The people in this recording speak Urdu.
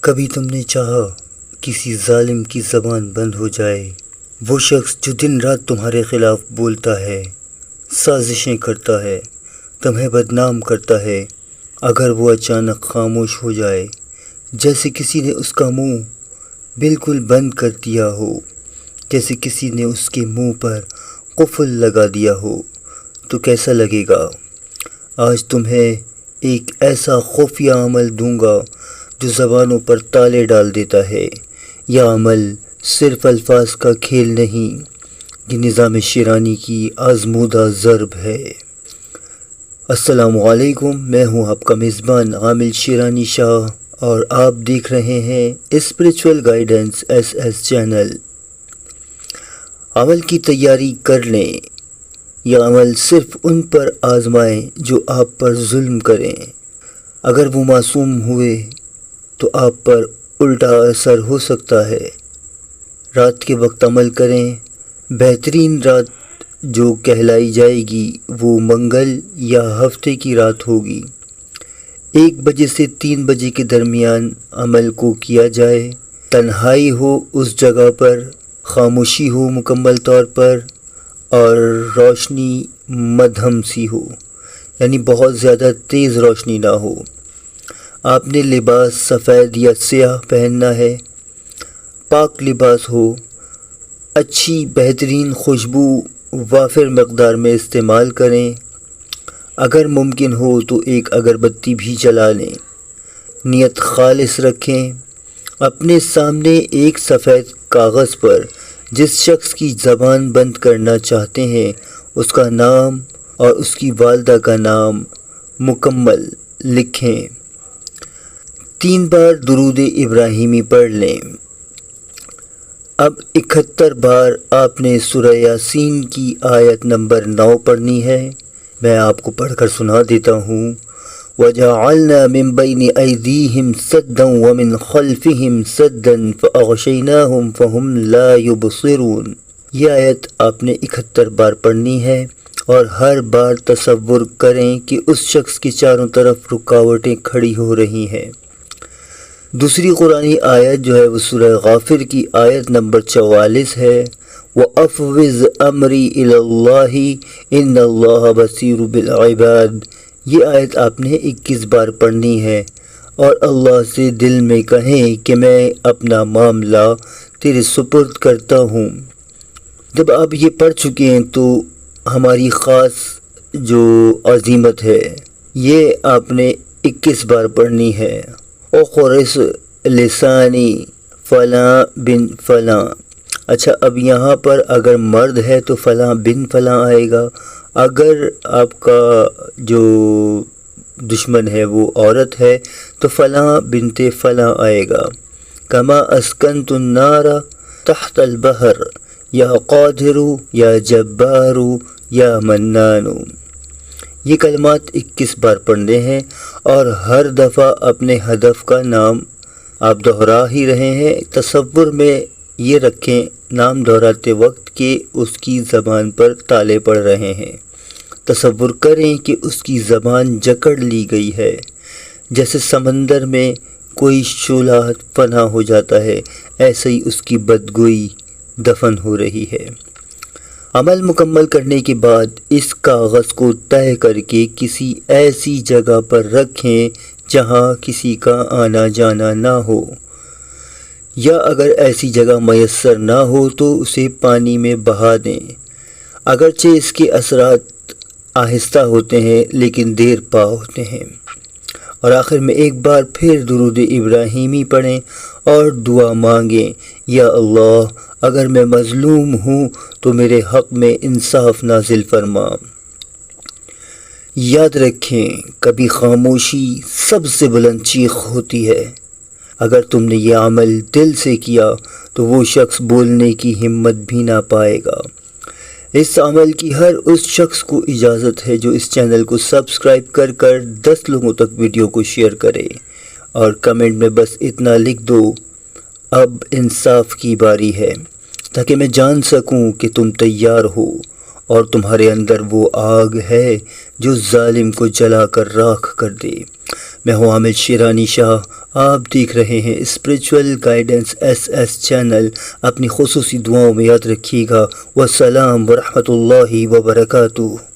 کبھی تم نے چاہا کسی ظالم کی زبان بند ہو جائے؟ وہ شخص جو دن رات تمہارے خلاف بولتا ہے، سازشیں کرتا ہے، تمہیں بدنام کرتا ہے، اگر وہ اچانک خاموش ہو جائے، جیسے کسی نے اس کا منہ بالکل بند کر دیا ہو، جیسے کسی نے اس کے منہ پر قفل لگا دیا ہو، تو کیسا لگے گا؟ آج تمہیں ایک ایسا خفیہ عمل دوں گا جو زبانوں پر تالے ڈال دیتا ہے۔ یہ عمل صرف الفاظ کا کھیل نہیں، یہ نظام شیرانی کی آزمودہ ضرب ہے۔ السلام علیکم، میں ہوں آپ کا میزبان عامل شیرانی شاہ اور آپ دیکھ رہے ہیں اسپریچول گائیڈنس ایس چینل۔ عمل کی تیاری کر لیں۔ یہ عمل صرف ان پر آزمائیں جو آپ پر ظلم کریں۔ اگر وہ معصوم ہوئے تو آپ پر الٹا اثر ہو سکتا ہے۔ رات کے وقت عمل کریں۔ بہترین رات جو کہلائی جائے گی وہ منگل یا ہفتے کی رات ہوگی۔ 1 بجے سے 3 بجے کے درمیان عمل کو کیا جائے۔ تنہائی ہو اس جگہ پر، خاموشی ہو مکمل طور پر، اور روشنی مدھم سی ہو، یعنی بہت زیادہ تیز روشنی نہ ہو۔ آپ نے لباس سفید یا سیاہ پہننا ہے۔ پاک لباس ہو، اچھی بہترین خوشبو وافر مقدار میں استعمال کریں۔ اگر ممکن ہو تو ایک اگربتی بھی جلا لیں۔ نیت خالص رکھیں۔ اپنے سامنے ایک سفید کاغذ پر جس شخص کی زبان بند کرنا چاہتے ہیں اس کا نام اور اس کی والدہ کا نام مکمل لکھیں۔ 3 بار درود ابراہیمی پڑھ لیں۔ اب 71 بار آپ نے سورہ یاسین کی آیت نمبر 9 پڑھنی ہے۔ میں آپ کو پڑھ کر سنا دیتا ہوں۔ وَجَعَلْنَا مِن بَيْنِ أَيْدِيهِمْ سَدًّا وَمِنْ خَلْفِهِمْ سَدًّا فَأَغْشَيْنَاهُمْ فَهُمْ لَا يُبْصِرُونَ۔ یہ آیت آپ نے 71 بار پڑھنی ہے اور ہر بار تصور کریں کہ اس شخص کے چاروں طرف رکاوٹیں کھڑی ہو رہی ہیں۔ دوسری قرآنی آیت جو ہے وہ سورہ غافر کی آیت نمبر 44 ہے۔ وَأَفْوِضْ أَمْرِي إِلَى اللَّهِ إِنَّ اللَّهَ بَصِيرٌ بِالْعِبَادِ۔ یہ آیت آپ نے 21 بار پڑھنی ہے اور اللہ سے دل میں کہیں کہ میں اپنا معاملہ تیرے سپرد کرتا ہوں۔ جب آپ یہ پڑھ چکے ہیں تو ہماری خاص جو عزیمت ہے یہ آپ نے 21 بار پڑھنی ہے۔ اخرس لسانی فلاں بن فلاں۔ اچھا، اب یہاں پر اگر مرد ہے تو فلاں بن فلاں آئے گا، اگر آپ کا جو دشمن ہے وہ عورت ہے تو فلاں بنت فلاں آئے گا۔ کما اسکنت النار تحت البحر یا قادر یا جبار یا منان۔ یہ کلمات 21 بار پڑھنے ہیں اور ہر دفعہ اپنے ہدف کا نام آپ دہرا ہی رہے ہیں۔ تصور میں یہ رکھیں نام دہراتے وقت کہ اس کی زبان پر تالے پڑ رہے ہیں۔ تصور کریں کہ اس کی زبان جکڑ لی گئی ہے، جیسے سمندر میں کوئی شعلہ فنا ہو جاتا ہے، ایسے ہی اس کی بدگوئی دفن ہو رہی ہے۔ عمل مکمل کرنے کے بعد اس کاغذ کو تہہ کر کے کسی ایسی جگہ پر رکھیں جہاں کسی کا آنا جانا نہ ہو، یا اگر ایسی جگہ میسر نہ ہو تو اسے پانی میں بہا دیں۔ اگرچہ اس کے اثرات آہستہ ہوتے ہیں لیکن دیر پا ہوتے ہیں۔ اور آخر میں ایک بار پھر درود ابراہیمی پڑھیں اور دعا مانگیں، یا اللہ اگر میں مظلوم ہوں تو میرے حق میں انصاف نازل فرما۔ یاد رکھیں، کبھی خاموشی سب سے بلند چیخ ہوتی ہے۔ اگر تم نے یہ عمل دل سے کیا تو وہ شخص بولنے کی ہمت بھی نہ پائے گا۔ اس عمل کی ہر اس شخص کو اجازت ہے جو اس چینل کو سبسکرائب کر کر 10 لوگوں تک ویڈیو کو شیئر کرے اور کمنٹ میں بس اتنا لکھ دو، اب انصاف کی باری ہے، تاکہ میں جان سکوں کہ تم تیار ہو اور تمہارے اندر وہ آگ ہے جو ظالم کو جلا کر راکھ کر دے۔ میں ہوں عامر شیرانی شاہ، آپ دیکھ رہے ہیں اسپریچول گائیڈنس SS چینل۔ اپنی خصوصی دعاؤں میں یاد رکھیے گا۔ والسلام ورحمۃ اللہ وبرکاتہ۔